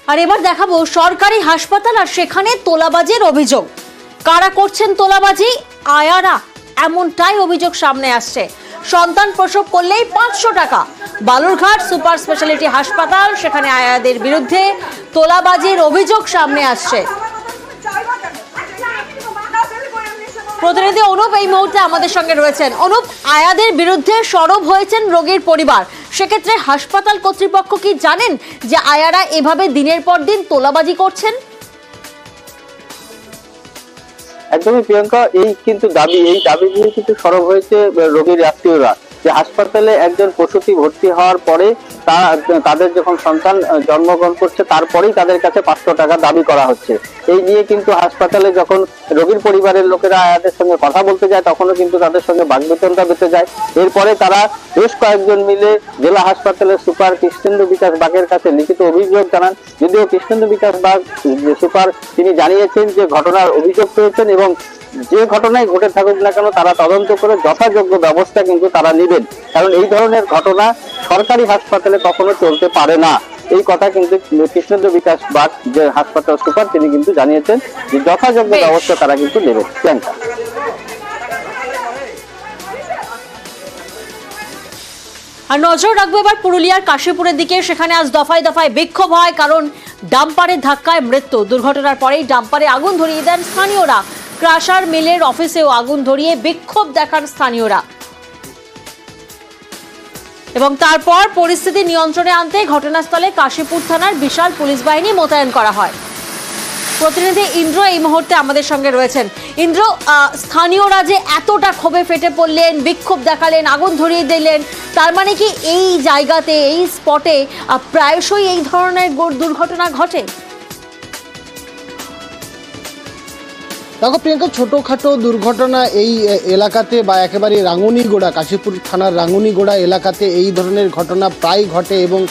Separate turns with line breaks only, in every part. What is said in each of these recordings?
আর এবার দেখাবো সরকারি হাসপাতাল আর সেখানে তোলাবাজির অভিযোগ। কারা করছেন তোলাবাজি? আয়ারা, এমনটাই অভিযোগ সামনে আসছে। সন্তান প্রসব করলেই 500 টাকা। বালুরঘাট সুপার স্পেশালিটি হাসপাতাল, সেখানে আয়াদের বিরুদ্ধে তোলাবাজির অভিযোগ সামনে আসছে। প্রতিনিধি অনুপ এই মুহূর্তে আমাদের সঙ্গে রয়েছেন। অনুপ, আয়াদের বিরুদ্ধে সরব হয়েছেন রোগীর পরিবার, সেক্ষেত্রে হাসপাতাল কর্তৃপক্ষ কি জানেন যে আয়ারা এভাবে দিনের পর দিন তোলাবাজি করছেন?
একদমই প্রিয়াঙ্কা, এই দাবি নিয়ে কিন্তু সরব হয়েছে রোগীর আত্মীয়রা, যে হাসপাতালে একজন প্রসূতি ভর্তি হওয়ার পরে তাদের যখন সন্তান জন্মগ্রহণ করছে তারপরেই তাদের কাছে 500 টাকা দাবি করা হচ্ছে। এই নিয়ে কিন্তু হাসপাতালে যখন রোগীর পরিবারের লোকেরা আয়াদের সঙ্গে কথা বলতে যায় তখনও কিন্তু তাদের সঙ্গে বাকবিতণ্ডা বেঁধে যায়। এরপরে তারা বেশ কয়েকজন মিলে জেলা হাসপাতালের সুপার কৃষ্ণেন্দু বিকাশ বাগের কাছে লিখিত অভিযোগ জানান। যদিও কৃষ্ণেন্দু বিকাশ বাগ সুপার তিনি জানিয়েছেন যে ঘটনার অভিযোগ পেয়েছেন এবং যে ঘটনায় ঘটে থাকুক না কেন তারা তদন্ত করে যথাযোগ্য ব্যবস্থা কিন্তু তারা নেবেন, কারণ এই ধরনের ঘটনা সরকারি হাসপাতালে কখনো চলতে পারে না। এই কথা কিন্তু কৃষ্ণেন্দু বিকাশ বাগ যে হাসপাতাল সুপার তিনি কিন্তু জানিয়েছেন যে যথাযোগ্য ব্যবস্থা তারা কিন্তু নেবেন।
আর নজর রাখবো এবার পুরুলিয়ার কাশীপুরের দিকে। সেখানে আজ দফায় দফায় বিক্ষোভ হয়, কারণ ডাম্পারের ধাক্কায় মৃত্যু। দুর্ঘটনার পরেই ডাম্পারে আগুন ধরিয়ে দেন স্থানীয়রা। ক্রাশার মিলের অফিসেও আগুন ধরিয়ে বিক্ষোভ দেখান স্থানীয়রা এবং তারপর পরিস্থিতি নিয়ন্ত্রণে আনতে ঘটনাস্থলে কাশীপুর থানার বিশাল পুলিশ বাহিনী মোতায়েন করা হয়। প্রতিনিধি ইন্দ্র এই মুহূর্তে আমাদের সঙ্গে রয়েছেন। ইন্দ্র, স্থানীয়রা যে এতটা ক্ষোভে ফেটে পড়লেন, বিক্ষোভ দেখালেন, আগুন ধরিয়ে দিলেন, তার মানে কি এই জায়গাতে, এই স্পটে প্রায়শই এই ধরনের দুর্ঘটনা ঘটে?
দেখো প্রিয়াঙ্কা, ছোটোখাটো দুর্ঘটনা এই এলাকাতে বা একেবারে রাঙ্গুনিগোড়া, কাশীপুর থানার রাঙ্গুনিগোড়া এলাকাতে এই ধরনের ঘটনা প্রায় ঘটে এবং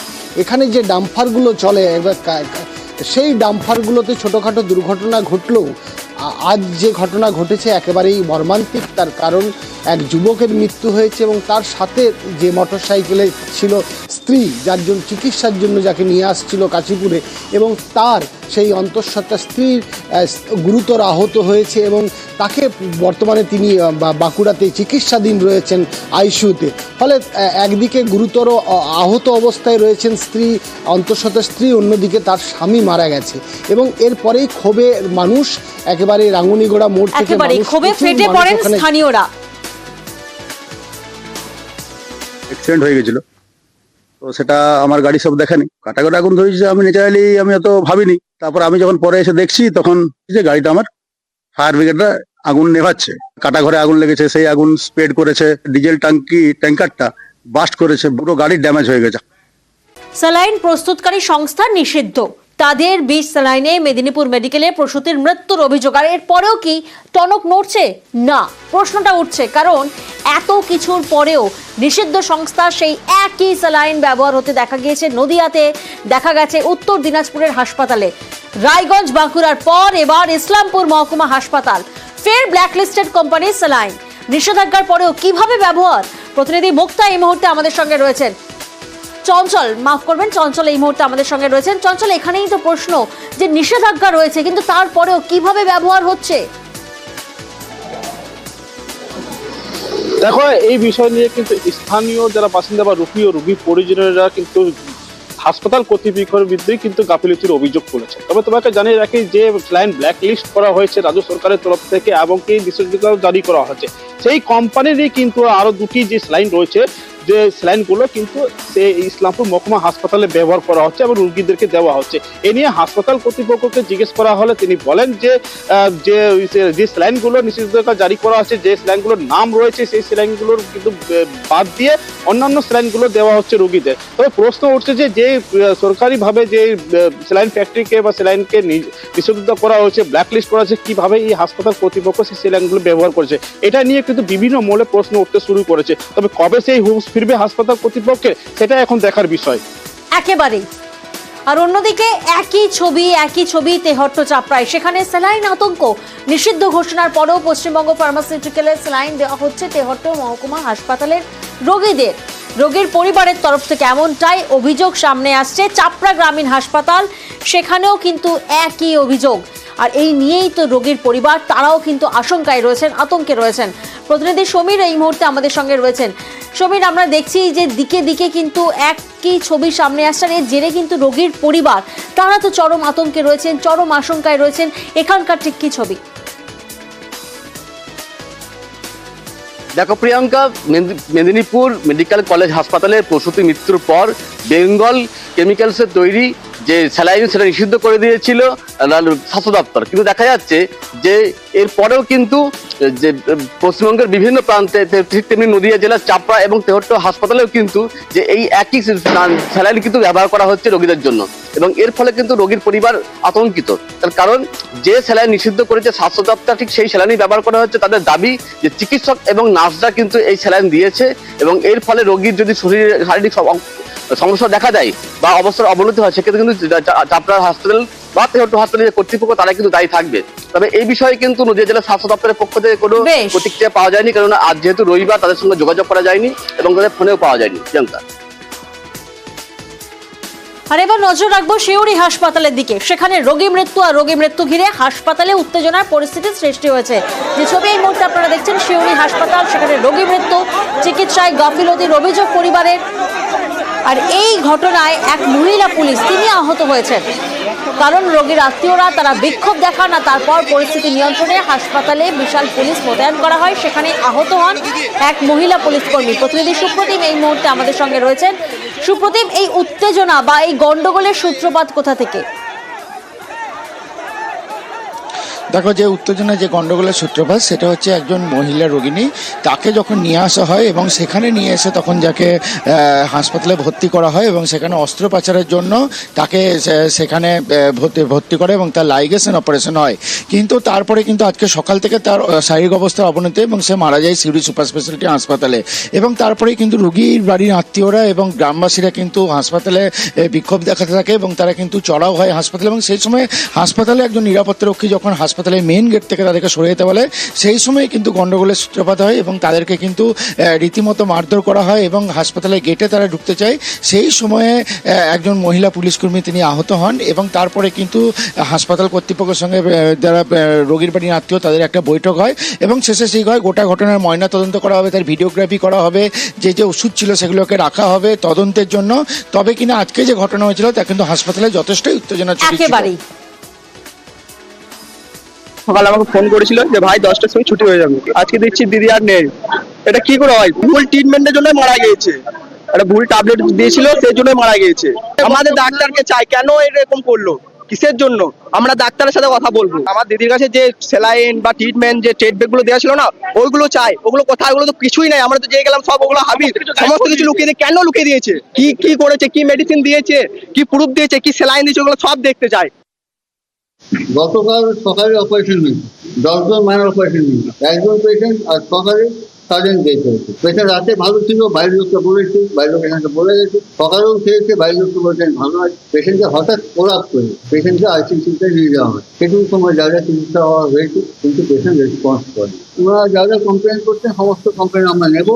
এখানে যে ডাম্পারগুলো চলে সেই ডাম্পারগুলোতে ছোটোখাটো দুর্ঘটনা ঘটলেও আজ যে ঘটনা ঘটেছে একেবারেই মর্মান্তিক। তার কারণ এক যুবকের মৃত্যু হয়েছে এবং তার সাথে যে মোটরসাইকেলে ছিল স্ত্রী, যার জন্য চিকিৎসার জন্য যাকে নিয়ে আসছিল কাশীপুরে, এবং তার সেই অন্তঃসত্ত্বা স্ত্রীর গুরুতর আহত হয়েছে এবং তাকে বর্তমানে তিনি বাঁকুড়াতে চিকিৎসাধীন রয়েছেন আইসিইউতে। ফলে একদিকে গুরুতর আহত অবস্থায় রয়েছেন স্ত্রী, অন্তঃসত্ত্বা স্ত্রী, অন্যদিকে তার স্বামী মারা গেছে এবং এরপরেই ক্ষোভে মানুষ একেবারে রাঙ্গুনিগোড়া মোড় থেকে
ক্ষোভে ফেটে পড়েন স্থানীয়রা।
অ্যাক্সিডেন্ট হয়ে গেছিল, তো সেটা আমার গাড়ি সব দেখেনি, কাটাকাটা আগুন ধরেছে। আমি ন্যাচারালি আমি অত ভাবিনি। তারপর আমি যখন পরে এসে দেখছি তখন যে গাড়িটা আমার ফায়ার ব্রিগেডরা আগুন নেভাচ্ছে, কাটা ঘরে আগুন লেগেছে, সেই আগুন স্প্রেড করেছে, ডিজেল ট্যাঙ্কারটা বাস্ট করেছে, পুরো গাড়ির ড্যামেজ হয়ে গেছে।
স্যালাইন প্রস্তুতকারী সংস্থা নিষিদ্ধ, তাদের বিষ স্যালাইনে মেদিনীপুর মেডিকেলে প্রসূতির মৃত্যুর অভিযোগ। আর এরপরেও কি টনক নড়ছে? না, প্রশ্নটা উঠছে, কারণ এত কিছুর পরেও নিষিদ্ধ সংস্থা সেই একই স্যালাইন ব্যবহার হতে দেখা গিয়েছে নদিয়াতে, দেখা গেছে উত্তর দিনাজপুরের হাসপাতালে, রায়গঞ্জ বাঁকুড়ার পর এবার ইসলামপুর মহকুমা হাসপাতাল। ফের ব্ল্যাকলিস্টেড কোম্পানির স্যালাইন, নিষেধাজ্ঞার পরেও কিভাবে ব্যবহার? প্রতিনিধি মুক্তা এই মুহূর্তে আমাদের সঙ্গে রয়েছেন। চঞ্চল, মাফ করবেন, চঞ্চল এই মুহূর্তে আমাদের সঙ্গে রয়েছেন। চঞ্চল, এখানেই তো প্রশ্ন যে নিষেধাজ্ঞা রয়েছে কিন্তু তারপরেও কিভাবে ব্যবহার হচ্ছে?
দেখো, এই বিষয় নিয়ে কিন্তু স্থানীয় যারা বাসিন্দা বা রোগী ও রোগী পরিজনেরা কিন্তু হাসপাতাল কর্তৃপক্ষের বিরুদ্ধে কিন্তু গাফিলতির অভিযোগ করেছে। তবে তোমাকে জানিয়ে রাখি যে স্যালাইন ব্ল্যাক লিস্ট করা হয়েছে রাজ্য সরকারের তরফ থেকে এবং কি নিষেধাজ্ঞা জারি করা হয়েছে। সেই কোম্পানিরই কিন্তু আরো দুটি যে স্যালাইন রয়েছে, যে স্যালাইনগুলো কিন্তু ইসলামপুর মহকুমা হাসপাতালে ব্যবহার করা হচ্ছে এবং রোগীদেরকে দেওয়া হচ্ছে। এ নিয়ে হাসপাতাল কর্তৃপক্ষকে জিজ্ঞেস করা হলে তিনি বলেন যে যে স্যালাইনগুলো নিষেধাজ্ঞা জারি করা হচ্ছে, যে স্যালাইনগুলোর নাম রয়েছে সেই স্যালাইনগুলোর কিন্তু বাদ দিয়ে অন্যান্য স্যালাইনগুলো দেওয়া হচ্ছে রোগীদের। তবে প্রশ্ন উঠছে যে সরকারিভাবে যে স্যালাইন ফ্যাক্টরিকে বা স্যালাইনকে নিষেধাজ্ঞা করা হয়েছে, ব্ল্যাকলিস্ট করা হয়েছে, কিভাবে এই হাসপাতাল কর্তৃপক্ষ সেই স্যালাইনগুলো ব্যবহার করেছে, এটা নিয়ে কিন্তু বিভিন্ন মহলে প্রশ্ন উঠতে শুরু করেছে। তবে কবে সেই হুঁশ ফিরবে হাসপাতাল কর্তৃপক্ষের, সেটা এখন দেখার বিষয়
একেবারেই। আর অন্যদিকে একই ছবি তেহট্ট চাপড়ায়, সেখানে স্যালাইন আতঙ্ক। নিষিদ্ধ ঘোষণার পরেও পশ্চিমবঙ্গ ফার্মাসিউটিক্যালের স্যালাইন দেওয়া হচ্ছে তেহট্ট মহকুমা হাসপাতালের রোগীদের। রোগীর পরিবারের তরফ থেকে এমনটাই অভিযোগ সামনে আসছে। চাপড়া গ্রামীণ হাসপাতাল, সেখানেও কিন্তু একই অভিযোগ। আর এই নিয়েই তো রোগীর পরিবার, তারাও কিন্তু আশঙ্কায় রয়েছেন, আতঙ্কে রয়েছেন। প্রতিনিধি সমীর এই মুহূর্তে আমাদের সঙ্গে রয়েছেন। সমীর, আমরা দেখছি যে দিকে দিকে কিন্তু একই ছবি সামনে আসছে। এর জেরে কিন্তু রোগীর পরিবার, তারা তো চরম আতঙ্কে রয়েছেন, চরম আশঙ্কায় রয়েছেন। এখানকার ঠিক কি ছবি?
দেখো প্রিয়াঙ্কা, মেদিনীপুর মেডিকেল কলেজ হাসপাতালে প্রসূতি মৃত্যুর পর বেঙ্গল কেমিক্যালসের তৈরি যে স্যালাইন সেটা নিষিদ্ধ করে দিয়েছিল স্বাস্থ্য দপ্তর, কিন্তু দেখা যাচ্ছে যে এরপরেও কিন্তু যে পশ্চিমবঙ্গের বিভিন্ন প্রান্তে, ঠিক তেমনি নদিয়া জেলার চাপড়া এবং তেহট্ট হাসপাতালেও কিন্তু যে এই একই স্যালাইন কিন্তু ব্যবহার করা হচ্ছে রোগীদের জন্য, এবং এর ফলে কিন্তু রোগীর পরিবার আতঙ্কিত। তার কারণ যে স্যালাইন নিষিদ্ধ করেছে স্বাস্থ্য দপ্তর, ঠিক সেই স্যালাইনই ব্যবহার করা হচ্ছে। তাদের দাবি যে চিকিৎসক এবং নার্সরা কিন্তু এই স্যালাইন দিয়েছে, এবং এর ফলে রোগীর যদি শরীরে শারীরিক সমস্যা দেখা দেয় বা অবস্থার অবনতি হয়, সেক্ষেত্রে কিন্তু চাপড়া হাসপাতাল বা তেহট্ট হাসপাতালের কর্তৃপক্ষ তারা কিন্তু দায়ী থাকবে। তবে এই বিষয়ে কিন্তু নদিয়া জেলা স্বাস্থ্য দপ্তরের পক্ষ থেকে কোনো প্রতিক্রিয়া পাওয়া যায়নি, কারণ আজ যেহেতু রবিবার তাদের সঙ্গে যোগাযোগ করা যায়নি এবং তাদের ফোনেও পাওয়া যায়নি। প্রিয়াঙ্কা,
আর এবার নজর রাখবো শিউরি হাসপাতালের দিকে। সেখানে রোগী মৃত্যু আর রোগী মৃত্যু ঘিরে হাসপাতালে উত্তেজনার পরিস্থিতির সৃষ্টি হয়েছে। যে ছবি এই মুহূর্তে আপনারা দেখছেন, শিউরি হাসপাতাল, সেখানে রোগী মৃত্যু, চিকিৎসায় গাফিলতির অভিযোগ পরিবারের। আর এই ঘটনায় এক মহিলা পুলিশ, তিনি আহত হয়েছেন। কারণ রোগীর আত্মীয়রা তারা বিক্ষোভ দেখান, আর তারপর পরিস্থিতি নিয়ন্ত্রণে হাসপাতালে বিশাল পুলিশ মোতায়েন করা হয়। সেখানে আহত হন এক মহিলা পুলিশ কর্মী। প্রতিনিধি সুপ্রতিম এই মুহূর্তে আমাদের সঙ্গে রয়েছেন। সুপ্রতিম, এই উত্তেজনা বা এই গন্ডগোলের সূত্রপাত কোথা থেকে?
দেখো, যে উত্তেজনা, যে গন্ডগোলের সূত্রপাত, সেটা হচ্ছে একজন মহিলা রোগিনী, তাকে যখন নিয়ে আসা হয় এবং সেখানে নিয়ে এসে তখন যাকে হাসপাতালে ভর্তি করা হয় এবং সেখানে অস্ত্রোপচারের জন্য তাকে সেখানে ভর্তি করে এবং তার লাইগেশন অপারেশন হয়। কিন্তু তারপরে কিন্তু আজকে সকাল থেকে তার শারীরিক অবস্থার অবনতি এবং সে মারা যায় সিউড়ি সুপার স্পেশালিটি হাসপাতালে। এবং তারপরেই কিন্তু রোগীর বাড়ির আত্মীয়রা এবং গ্রামবাসীরা কিন্তু হাসপাতালে বিক্ষোভ দেখাতে থাকে এবং তারা কিন্তু চড়াও হয় হাসপাতালে। এবং সেই সময় হাসপাতালে একজন নিরাপত্তারক্ষী যখন হাসপাতালে মেইন গেট থেকে তাদেরকে সরিয়ে যেতে বলে, সেই সময় কিন্তু গন্ডগোলের সূত্রপাত হয় এবং তাদেরকে কিন্তু রীতিমতো মারধর করা হয় এবং হাসপাতালের গেটে তারা ঢুকতে চায়। সেই সময়ে একজন মহিলা পুলিশকর্মী তিনি আহত হন এবং তারপরে কিন্তু হাসপাতাল কর্তৃপক্ষের সঙ্গে যারা রোগীর বাড়ির আত্মীয়, তাদের একটা বৈঠক হয় এবং শেষে সেই হয় গোটা ঘটনার ময়না তদন্ত করা হবে, তার ভিডিওগ্রাফি করা হবে, যে যে ওষুধ ছিল সেগুলোকে রাখা হবে তদন্তের জন্য। তবে কিনা আজকে যে ঘটনা হয়েছিল তা কিন্তু হাসপাতালে যথেষ্টই উত্তেজনা ছড়িয়েছিল।
সকালে আমাকে ফোন করেছিল যে ভাই 10টার সময় ছুটি হয়ে যাবে, আজকে দেখছি দিদি আর নেই। এটা কি করে হয়? ভুল ট্রিটমেন্টের জন্য মারা গিয়েছে, একটা ভুল ট্যাবলেট দিয়েছিল সেই জন্য মারা গিয়েছে। আমাদের ডাক্তারকে চাই, কেন এরকম করলো, কিসের জন্য? আমরা ডাক্তারের সাথে কথা বলবো। আমার দিদির কাছে যে স্যালাইন বা ট্রিটমেন্ট, যে ট্রিটমেন্ট গুলো দেওয়া ছিল না, ওইগুলো চাই। ওগুলো কোথায়? ওগুলো তো কিছুই নাই। আমরা তো যে গেলাম সব ওগুলো হাবি, সমস্ত কিছু লুকিয়ে দিয়ে, কেন লুকিয়ে দিয়েছে? কি করেছে? কি মেডিসিন দিয়েছে? কি প্রুফ দিয়েছে? কি স্যালাইন দিয়েছে? ওগুলো সব দেখতে চাই।
গতকাল সকালে অপারেশন হয়েছে, 10 জন মাইনর অপারেশন হয়েছে, একজন পেশেন্ট, আর সকালে সার্জেন্ট ডেথ হয়েছে। পেশেন্ট রাতে ভালো ছিল, বাইরের লোককে বলেছে, বাইরের লোক এখানে বলে গেছে, সকালেও খেয়েছে, বাইরের লোককে বলছেন ভালো আছে। পেশেন্টকে হঠাৎ কোলাপ করে পেশেন্টকে আইসিইউতে নিয়ে যাওয়া হয়। সেটুকু সময় যা যা চিকিৎসা হওয়া হয়েছে, কিন্তু পেশেন্ট রেসপন্স করে। ওনারা যা যা কমপ্লেন করছেন সমস্ত কমপ্লেন আমরা নেব।